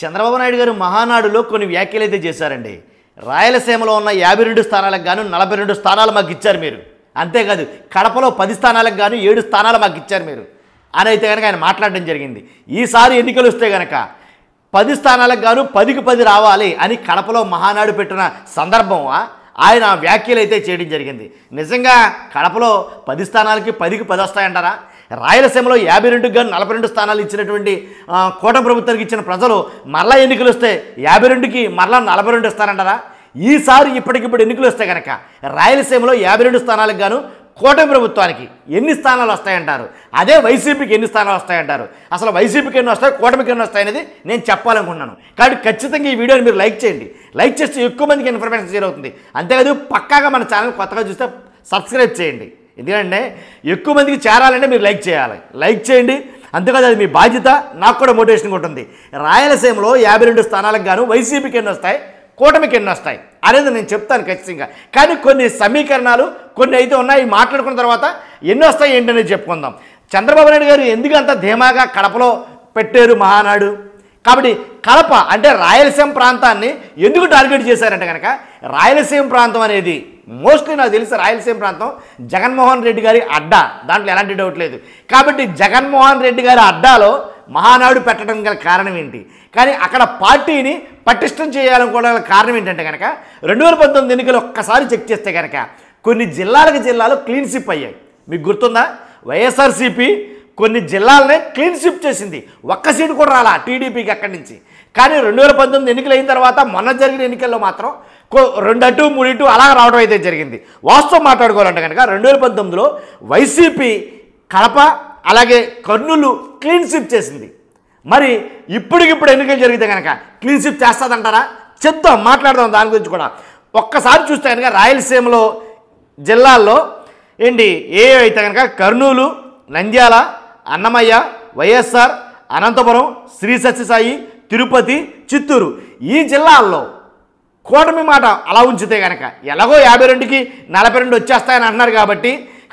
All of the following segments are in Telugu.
చంద్రబాబు నాయుడు గారు మహానాడులో కొన్ని వ్యాఖ్యలు అయితే చేశారండి. రాయలసీమలో ఉన్న 52 స్థానాలకు గాను 42 స్థానాలు మాకు ఇచ్చారు మీరు, అంతేకాదు కడపలో 10 స్థానాలకు గాను 7 స్థానాలు మాకు ఇచ్చారు మీరు అని అయితే కనుక ఆయన మాట్లాడడం జరిగింది. ఈసారి ఎన్నికలు వస్తే కనుక 10 స్థానాలకు గాను 10కి 10 రావాలి అని కడపలో మహానాడు పెట్టిన సందర్భం ఆయన వ్యాఖ్యలు అయితే చేయడం జరిగింది. నిజంగా కడపలో 10 స్థానాలకి 10కి 10 వస్తాయంటారా? రాయలసీమలో 52కి గాను 42 స్థానాలు ఇచ్చినటువంటి కూటమి ప్రభుత్వానికి ఇచ్చిన ప్రజలు మరలా ఎన్నికలు వస్తే 52కి మరలా 42 ఇస్తారంటారా? ఈసారి ఇప్పటికిప్పుడు ఎన్నికలు వస్తే కనుక రాయలసీమలో 52 స్థానాలకు గాను కూటమి ప్రభుత్వానికి ఎన్ని స్థానాలు వస్తాయంటారు? అదే వైసీపీకి ఎన్ని స్థానాలు వస్తాయంటారు? అసలు వైసీపీకి ఎన్ని వస్తాయి, కూటమికి ఎన్ని వస్తాయి అనేది నేను చెప్పాలనుకుంటున్నాను. కాబట్టి ఖచ్చితంగా ఈ వీడియోని మీరు లైక్ చేయండి. లైక్ చేస్తే ఎక్కువ మందికి ఇన్ఫర్మేషన్ షేర్ అవుతుంది. అంతేకాదు పక్కాగా మన ఛానల్ కొత్తగా చూస్తే సబ్స్క్రైబ్ చేయండి. ఎందుకంటే ఎక్కువ మందికి చేరాలంటే మీరు లైక్ చేయాలి. లైక్ చేయండి, అంతేకాదు అది మీ బాధ్యత, నాకు కూడా మోటివేషన్గా ఉంటుంది. రాయలసీమలో 52 స్థానాలకు గాను వైసీపీకి ఎన్ని వస్తాయి, కూటమికి ఎన్ని వస్తాయి అనేది నేను చెప్తాను ఖచ్చితంగా. కానీ కొన్ని సమీకరణాలు కొన్ని అయితే ఉన్నాయి, మాట్లాడుకున్న తర్వాత ఎన్ని వస్తాయి ఏంటనేది చెప్పుకుందాం. చంద్రబాబు నాయుడు గారు ఎందుకు అంత ధీమాగా కడపలో పెట్టారు మహానాడు? కాబట్టి కడప అంటే రాయలసీమ ప్రాంతాన్ని ఎందుకు టార్గెట్ చేశారంటే కనుక రాయలసీమ ప్రాంతం అనేది మోస్ట్లీ నాకు తెలిసి రాయలసీమ ప్రాంతం జగన్మోహన్ రెడ్డి గారి అడ్డా, దాంట్లో ఎలాంటి డౌట్ లేదు. కాబట్టి జగన్మోహన్ రెడ్డి గారి అడ్డాలో మహానాడు పెట్టడం గల కారణం ఏంటి? కానీ అక్కడ పార్టీని పటిష్టం చేయాలనుకోవడం కారణం ఏంటంటే కనుక 2019 ఎన్నికలు ఒక్కసారి చెక్ చేస్తే కనుక కొన్ని జిల్లాలు క్లీన్ స్విప్ అయ్యాయి. మీకు గుర్తుందా? వైఎస్ఆర్సీపీ కొన్ని జిల్లాలనే క్లీన్ స్విప్ చేసింది, ఒక్క సీటు కూడా రాలా టీడీపీకి అక్కడి నుంచి. కానీ 2019 ఎన్నికలు అయిన తర్వాత మొన్న జరిగిన ఎన్నికల్లో మాత్రం 2 అటు 3 ఇటు అలా రావడం అయితే జరిగింది. వాస్తవం మాట్లాడుకోవాలంటే కనుక 2019లో వైసీపీ కడప అలాగే కర్నూలు క్లీన్ స్విప్ చేసింది. మరి ఇప్పటికిప్పుడు ఎన్నికలు జరిగితే కనుక క్లీన్ స్విప్ చేస్తుందంటారా? చెప్తాం, మాట్లాడదాం దాని గురించి కూడా. ఒక్కసారి చూస్తే కనుక రాయలసీమలో జిల్లాల్లో ఏంటి అయితే కనుక కర్నూలు, నంద్యాల, అన్నమయ్య, వైఎస్ఆర్, అనంతపురం, శ్రీ సత్యసాయి, తిరుపతి, చిత్తూరు ఈ జిల్లాల్లో కూటమి మాట అలా ఉంచితే కనుక ఎలాగో 52కి 42 వచ్చేస్తాయని అంటున్నారు.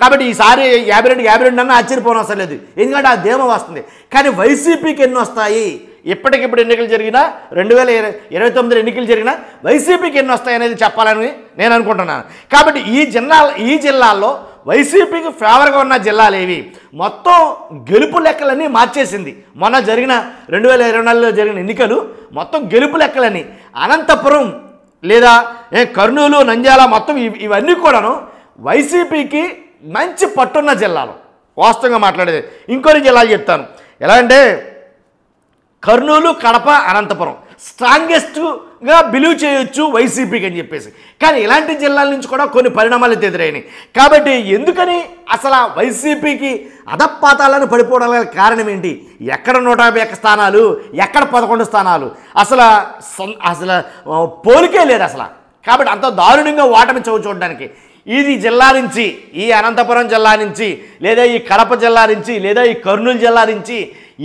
కాబట్టి ఈసారి 52 అన్న ఆశ్చర్యపోవడం అసలు లేదు, ఎందుకంటే ఆ ధీమా వస్తుంది. కానీ వైసీపీకి ఎన్ని వస్తాయి? ఇప్పటికిప్పుడు ఎన్నికలు జరిగినా 2029 ఎన్నికలు జరిగినా వైసీపీకి ఎన్ని వస్తాయి అనేది చెప్పాలని నేను అనుకుంటున్నాను. కాబట్టి ఈ జిల్లాల్లో వైసీపీకి ఫేవర్గా ఉన్న జిల్లాలు ఏవి? మొత్తం గెలుపు లెక్కలన్నీ మార్చేసింది. మొన్న జరిగిన 2024లో జరిగిన ఎన్నికలు మొత్తం గెలుపు లెక్కలన్నీ అనంతపురం లేదా కర్నూలు, నంద్యాల మొత్తం ఇవన్నీ కూడాను వైసీపీకి మంచి పట్టున్న జిల్లాలు. వాస్తవంగా మాట్లాడేది ఇంకొన్ని జిల్లాలు చెప్తాను. ఎలా అంటే కర్నూలు, కడప, అనంతపురం స్ట్రాంగెస్ట్గా బిలీవ్ చేయొచ్చు వైసీపీకి అని చెప్పేసి. కానీ ఇలాంటి జిల్లాల నుంచి కూడా కొన్ని పరిణామాలు ఎదురైనాయి. కాబట్టి ఎందుకని అసలు వైసీపీకి అధపాతాలను పడిపోవడానికి కారణం ఏంటి? ఎక్కడ 151 స్థానాలు, ఎక్కడ 11 స్థానాలు, అసలు పోలికే లేదు అసలు. కాబట్టి అంత దారుణంగా ఓటమి చూడడానికి ఈ జిల్లా నుంచి, ఈ అనంతపురం జిల్లా నుంచి, లేదా ఈ కడప జిల్లా నుంచి, లేదా ఈ కర్నూలు జిల్లా నుంచి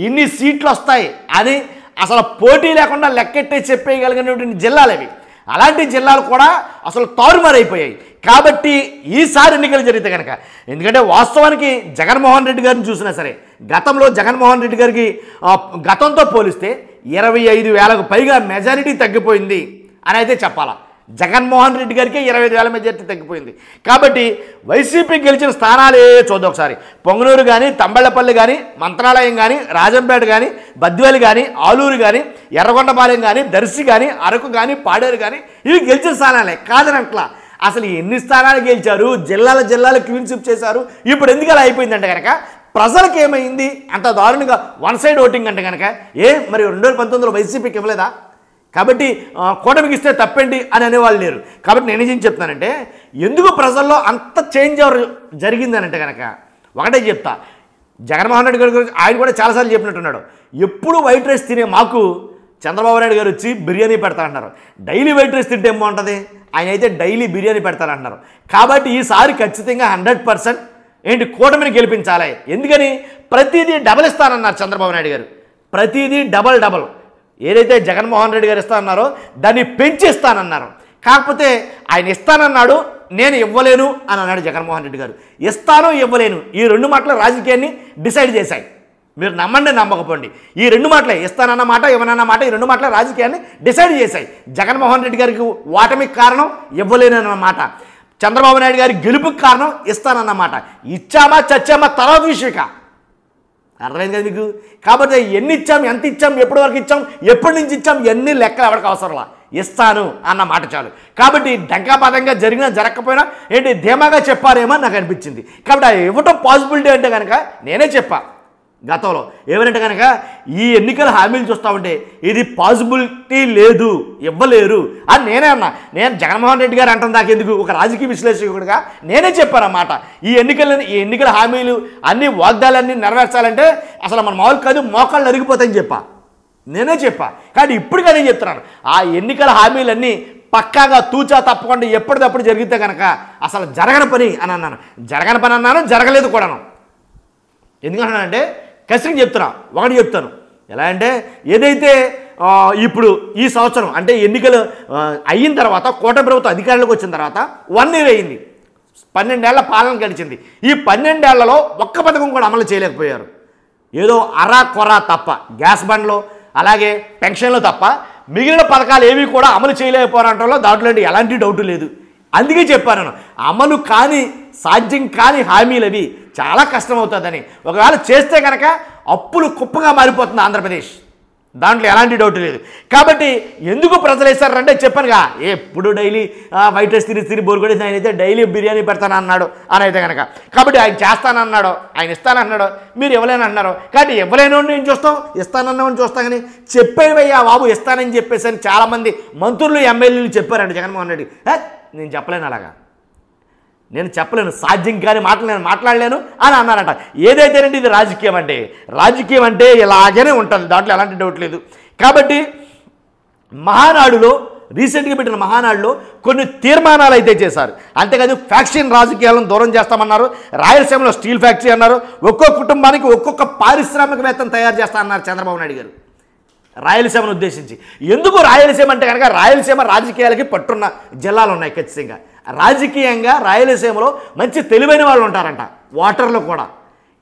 ఇన్ని సీట్లు వస్తాయి అని అసలు పోటీ లేకుండా లెక్కెట్టే చెప్పేయగలిగినటువంటి జిల్లాలు అవి. అలాంటి జిల్లాలు కూడా అసలు తారుమారైపోయాయి. కాబట్టి ఈసారి ఎన్నికలు జరిగితే కనుక, ఎందుకంటే వాస్తవానికి జగన్మోహన్ రెడ్డి గారిని చూసినా సరే గతంలో జగన్మోహన్ రెడ్డి గారికి గతంతో పోలిస్తే 25,000కు పైగా మెజారిటీ తగ్గిపోయింది అని అయితే చెప్పాలా. జగన్మోహన్ రెడ్డి గారికి 25,000 మెజారిటీ తగ్గిపోయింది. కాబట్టి వైసీపీ గెలిచిన స్థానాలే చూద్దాం ఒకసారి. పొంగనూరు కానీ, తంబళ్ళపల్లి కానీ, మంత్రాలయం కానీ, రాజంపేట కానీ, బద్వేలు కానీ, ఆలూరు కానీ, ఎర్రగొండపాలెం కానీ, దర్శి కానీ, అరకు కానీ, పాడేరు కానీ ఇవి గెలిచిన స్థానాలే కాదనట్లా. అసలు ఎన్ని స్థానాలు గెలిచారు? జిల్లాలు క్లీన్ స్విప్ చేశారు. ఇప్పుడు ఎందుకు అలా అయిపోయిందంటే కనుక ప్రజలకు ఏమైంది? అంత దారుణంగా వన్ సైడ్ ఓటింగ్ అంటే కనుక మరి 2019లో వైసీపీకి ఇవ్వలేదా? కాబట్టి కూటమికి ఇస్తే తప్పండి అని అనేవాళ్ళు లేరు. కాబట్టి నేను ఏం చెప్తానంటే ఎందుకు ప్రజల్లో అంత చేంజ్ జరిగిందనంటే కనుక ఒకటే చెప్తా. జగన్మోహన్ రెడ్డి గారి గురించి ఆయన కూడా చాలాసార్లు చెప్పినట్టున్నాడు. ఎప్పుడు వైట్ రైస్ తినే మాకు చంద్రబాబు నాయుడు గారు వచ్చి బిర్యానీ పెడతారంటున్నారు. డైలీ వైట్ రైస్ తింటే ఏం బాగుంటుంది? ఆయన అయితే డైలీ బిర్యానీ పెడతారంటున్నారు. కాబట్టి ఈసారి ఖచ్చితంగా 100% కూటమిని గెలిపించాలి. ఎందుకని ప్రతిదీ డబల్ ఇస్తానన్నారు చంద్రబాబు నాయుడు గారు. ప్రతిదీ డబల్ ఏదైతే జగన్మోహన్ రెడ్డి గారు ఇస్తానన్నారో దాన్ని పెంచిస్తానన్నారు. కాకపోతే ఆయన ఇస్తానన్నాడు, నేను ఇవ్వలేను అని అన్నాడు జగన్మోహన్ రెడ్డి గారు. ఇస్తాను, ఇవ్వలేను ఈ 2 మాటలు రాజకీయాన్ని డిసైడ్ చేశాయి. మీరు నమ్మండి నమ్మకపోండి, ఈ రెండు మాటలే, ఇస్తానన్న మాట ఇవ్వనన్న మాట, ఈ రెండు మాటలే రాజకీయాన్ని డిసైడ్ చేశాయి. జగన్మోహన్ రెడ్డి గారికి ఓటమికి కారణం ఇవ్వలేనన్న మాట, చంద్రబాబు నాయుడు గారి గెలుపుకి కారణం ఇస్తానన్న మాట. ఇచ్చామా చచ్చామా తర్వాత విషయక, అర్థమైంది కదా మీకు? కాబట్టి ఎన్ని ఇచ్చాం, ఎంత ఇచ్చాం, ఎప్పటి వరకు ఇచ్చాం, ఎప్పటి నుంచి ఇచ్చాం, ఎన్ని లెక్కలు ఎవరికి అవసరంలా, ఇస్తాను అన్న మాట చాలు. కాబట్టి డంకాపాతంగా జరిగినా జరగకపోయినా ఏంటి ధీమాగా చెప్పారేమో నాకు అనిపించింది. కాబట్టి ఆ ఇవ్వటం పాసిబిలిటీ అంటే కనుక నేనే చెప్పా గతంలో ఏమంటే కనుక ఈ ఎన్నికల హామీలు చూస్తూ ఉంటే ఇది పాసిబిలిటీ లేదు, ఇవ్వలేరు అని నేనే అన్నా. నేను జగన్మోహన్ రెడ్డి గారు అంటాం దాకా ఎందుకు, ఒక రాజకీయ విశ్లేషకుడిగా నేనే చెప్పాను అన్నమాట. ఈ ఎన్నికల హామీలు అన్ని వాగ్దానాలన్నీ నెరవేర్చాలంటే అసలు మన మామూలు కాదు, మోకాళ్ళు అరిగిపోతాయని చెప్పా, నేనే చెప్పా. కానీ ఇప్పుడు కానీ చెప్తున్నాను, ఆ ఎన్నికల హామీలన్నీ పక్కాగా తూచా తప్పకుండా ఎప్పటికప్పుడు జరిగితే కనుక అసలు జరగని పని అని అన్నాను. జరగని పని అన్నాను, జరగలేదు కూడాను. ఎందుకంటే ఖచ్చితంగా చెప్తున్నా, ఒకటి చెప్తాను. ఎలా అంటే ఏదైతే ఇప్పుడు ఈ సంవత్సరం అంటే ఎన్నికలు అయిన తర్వాత కూటమి ప్రభుత్వం అధికారంలోకి వచ్చిన తర్వాత 1 year అయింది, 12 ఏళ్ల పాలన గడిచింది. ఈ 12 ఏళ్లలో ఒక్క పథకం కూడా అమలు చేయలేకపోయారు. ఏదో అరా కొరా తప్ప, గ్యాస్ బండ్లో అలాగే పెన్షన్లో తప్ప మిగిలిన పథకాలు ఏవి కూడా అమలు చేయలేకపోవడంలో దాంట్లో ఎలాంటి డౌటు లేదు. అందుకే చెప్పాను, అమలు కాని సాధ్యం కాని హామీలు అవి చాలా కష్టమవుతుందని. ఒకవేళ చేస్తే కనుక అప్పులు కుప్పగా మారిపోతుంది ఆంధ్రప్రదేశ్, దాంట్లో ఎలాంటి డౌట్ లేదు. కాబట్టి ఎందుకు ప్రజలు వేస్తారంటే చెప్పానుగా, ఎప్పుడు డైలీ వైట్ రైస్ తిరిగి బోర్ కొట్టేసి ఆయన అయితే డైలీ బిర్యానీ పెడతానన్నాడు అని అయితే కనుక. కాబట్టి ఆయన చేస్తానన్నాడో, ఆయన ఇస్తానన్నాడో, మీరు ఇవ్వలేనన్నారు. కాబట్టి ఇవ్వలేను నేను చూస్తాం, ఇస్తానన్నామని చూస్తాం. కానీ చెప్పేవయ్యా బాబు ఇస్తానని చెప్పేసి అని చాలామంది మంత్రులు ఎమ్మెల్యేలు చెప్పారండి జగన్మోహన్ రెడ్డి. నేను చెప్పలేను, అలాగా నేను చెప్పలేను, సాధ్యం కాని మాటలు నేను మాట్లాడలేను అని అన్నారట. ఏదైతేనండి ఇది రాజకీయం అంటే ఇలాగనే ఉంటుంది, దాంట్లో ఎలాంటి డౌట్ లేదు. కాబట్టి మహానాడులో రీసెంట్గా పెట్టిన మహానాడులో కొన్ని తీర్మానాలు అయితే చేశారు. అంతేకాదు ఫ్యాక్షన్ రాజకీయాలను దూరం చేస్తామన్నారు. రాయలసీమలో స్టీల్ ఫ్యాక్టరీ అన్నారు. ఒక్కొక్క కుటుంబానికి ఒక్కొక్క పారిశ్రామికవేత్తను తయారు చేస్తా అన్నారు చంద్రబాబు నాయుడు గారు రాయలసీమను ఉద్దేశించి. ఎందుకు రాయలసీమ అంటే కనుక రాయలసీమ రాజకీయాలకి పట్టున్న జిల్లాలు ఉన్నాయి. ఖచ్చితంగా రాజకీయంగా రాయలసీమలో మంచి తెలివైన వాళ్ళు ఉంటారంట, ఓటర్లు కూడా.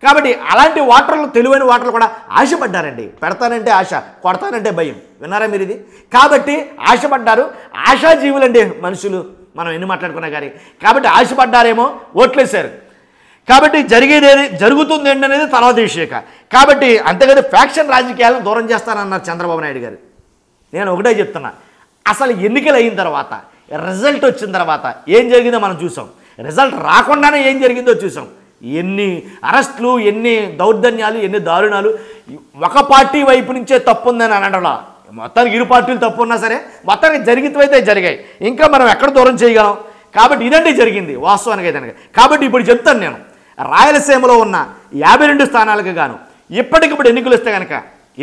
కాబట్టి అలాంటి ఓటర్లు, తెలివైన ఓటర్లు కూడా ఆశపడ్డారండి. పెడతానంటే ఆశ, కొడతానంటే భయం. విన్నారా మీరు ఇది? కాబట్టి ఆశపడ్డారు. ఆశాజీవులండి మనుషులు, మనం ఎన్ని మాట్లాడుకున్నా కానీ. కాబట్టి ఆశపడ్డారేమో, ఓట్లేశారు. కాబట్టి జరుగుతుంది ఏంటనేది తర్వాత విషయక. కాబట్టి అంతేకాదు ఫ్యాక్షన్ రాజకీయాలను దూరం చేస్తానన్నారు చంద్రబాబు నాయుడు గారు. నేను ఒకటే చెప్తున్నా, అసలు ఎన్నికలు అయిన తర్వాత రిజల్ట్ వచ్చిన తర్వాత ఏం జరిగిందో మనం చూసాం. రిజల్ట్ రాకుండానే ఏం జరిగిందో చూసాం. ఎన్ని అరెస్టులు, ఎన్ని దౌర్జన్యాలు, ఎన్ని దారుణాలు. ఒక పార్టీ వైపు నుంచే తప్పు ఉందని అనడంలా, మొత్తానికి ఇరు పార్టీలు తప్పు ఉన్నా సరే మొత్తానికి జరిగితే జరిగాయి. ఇంకా మనం ఎక్కడ దూరం చేయగలం? కాబట్టి ఇదంటే జరిగింది వాస్తవానికి అయితే. కాబట్టి ఇప్పుడు చెప్తాను నేను, రాయలసీమలో ఉన్న 52 స్థానాలకు గాను ఇప్పటికిప్పుడు ఎన్నికలు వస్తే కనుక,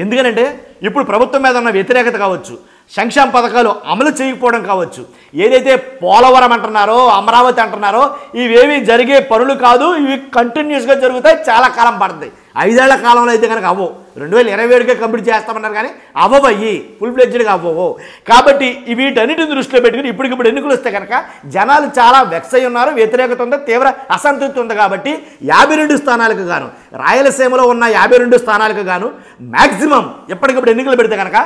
ఎందుకనంటే ఇప్పుడు ప్రభుత్వం మీద ఉన్న వ్యతిరేకత కావచ్చు, సంక్షేమ పథకాలు అమలు చేయకపోవడం కావచ్చు, ఏదైతే పోలవరం అంటున్నారో, అమరావతి అంటున్నారో, ఇవేవి జరిగే పనులు కాదు, ఇవి కంటిన్యూస్గా జరుగుతాయి, చాలా కాలం పడుతుంది. 5 ఏళ్ల కాలంలో అయితే కనుక అవ్వవు. 2027కే కంప్లీట్ చేస్తామన్నారు కానీ అవ్వవయ్యి, ఫుల్ ఫ్లెడ్జ్డ్గా అవ్వవు. కాబట్టి వీటన్నిటిని దృష్టిలో పెట్టుకుని ఇప్పటికిప్పుడు ఎన్నికలు వస్తే కనుక జనాలు చాలా వెక్స్ అయి ఉన్నారు, వ్యతిరేకత ఉంది, తీవ్ర అసంతృప్తి ఉంది. కాబట్టి 52 స్థానాలకు గాను, రాయలసీమలో ఉన్న 52 స్థానాలకు గాను మ్యాక్సిమం ఎప్పటికప్పుడు ఎన్నికలు పెడితే కనుక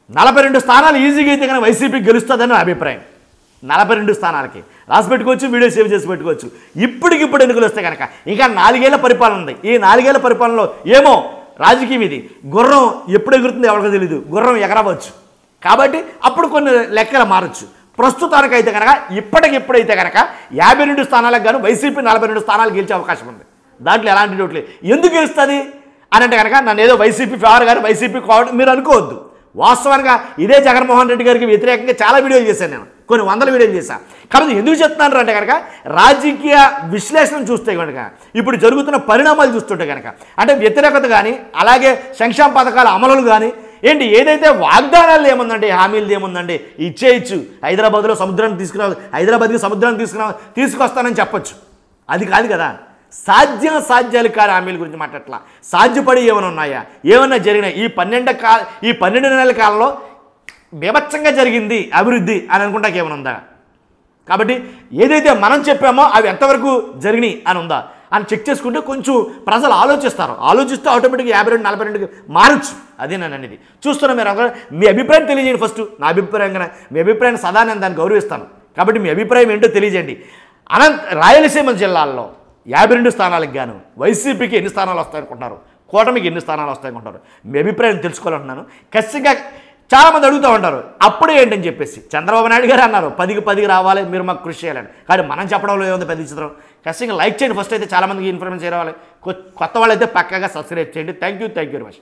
42 స్థానాలు ఈజీగా అయితే కనుక వైసీపీ గెలుస్తుందని నా అభిప్రాయం. 42 స్థానాలకి రాసి పెట్టుకోవచ్చు, వీడియో సేవ్ చేసి పెట్టుకోవచ్చు. ఇప్పటికిప్పుడు ఎన్నికలు వస్తే కనుక ఇంకా 4 ఏళ్ల పరిపాలన ఉంది. ఈ 4 ఏళ్ల పరిపాలనలో ఏమో రాజకీయం ఇది, గుర్రం ఎప్పుడు ఎగురుతుందో ఎవరికో తెలియదు, గుర్రం ఎగరవచ్చు. కాబట్టి అప్పుడు కొన్ని లెక్కలు మారచ్చు. ప్రస్తుతానికైతే కనుక ఇప్పటికిప్పుడైతే కనుక 52 స్థానాలకు గాను వైసీపీ 42 స్థానాలు గెలిచే అవకాశం ఉంది. దాంట్లో ఎలాంటి డౌట్ లేదు. ఎందుకు గెలుస్తుంది అని అంటే కనుక నన్ను ఏదో వైసీపీ ఫేవర్ గారు, వైసీపీ కావడం మీరు అనుకోవద్దు. వాస్తవంగా ఇదే జగన్మోహన్ రెడ్డి గారికి వ్యతిరేకంగా చాలా వీడియోలు చేశాను నేను, కొన్ని 100 వీడియోలు చేశాను. కాబట్టి ఎందుకు చెప్తున్నారు అంటే కనుక రాజకీయ విశ్లేషణ చూస్తే కనుక ఇప్పుడు జరుగుతున్న పరిణామాలు చూస్తుంటే కనుక అంటే వ్యతిరేకత కానీ అలాగే సంక్షేమ పథకాల అమలులు కానీ ఏంటి ఏదైతే వాగ్దానాలు ఏముందండి, హామీలు ఏముందండి, ఇచ్చేయచ్చు. హైదరాబాద్లో సముద్రాన్ని హైదరాబాద్కి సముద్రాన్ని తీసుకొస్తానని చెప్పొచ్చు. అది కాదు కదా. సాధ్యాలు కాని హామీల గురించి మాట్లాడట్లా, సాధ్యపడి ఏమైనా ఉన్నాయా, ఏమన్నా జరిగినాయి? ఈ 12 నెలల కాలంలో బీభత్సంగా జరిగింది అభివృద్ధి అని అనుకుంటాక ఏమైనా ఉందా? కాబట్టి ఏదైతే మనం చెప్పామో అవి ఎంతవరకు జరిగినాయి అని ఉందా? అని చెక్ చేసుకుంటే కొంచెం ప్రజలు ఆలోచిస్తే ఆటోమేటిక్గా 52-42 మారచ్చు. అదే నేను అనేది. చూస్తున్నా మీరు మీ అభిప్రాయం తెలియజేయండి. ఫస్ట్ నా అభిప్రాయంగా మీ అభిప్రాయాన్ని సదా నేను దాన్ని గౌరవిస్తాను. కాబట్టి మీ అభిప్రాయం ఏంటో తెలియజేయండి. రాయలసీమ జిల్లాల్లో 52 స్థానాలకు గాను వైసీపీకి ఎన్ని స్థానాలు వస్తాయనుకుంటున్నారు, కూటమికి ఎన్ని స్థానాలు వస్తాయనుకుంటారు, మీ అభిప్రాయం తెలుసుకోవాలంటున్నాను. ఖచ్చితంగా చాలామంది అడుగుతూ ఉంటారు అప్పుడే ఏంటని చెప్పేసి. చంద్రబాబు నాయుడు గారు అన్నారు 10కి 10 రావాలి, మీరు మాకు కృషి చేయాలని. కానీ మనం చెప్పడంలో ఏముంది పెద్ద చిత్రం. ఖచ్చితంగా లైక్ చేయండి. ఫస్ట్ అయితే చాలామందికి ఇన్ఫర్మేషన్ రావాలి. కొత్త వాళ్ళైతే పక్కాగా సబ్స్క్రైబ్ చేయండి. Thank you very much.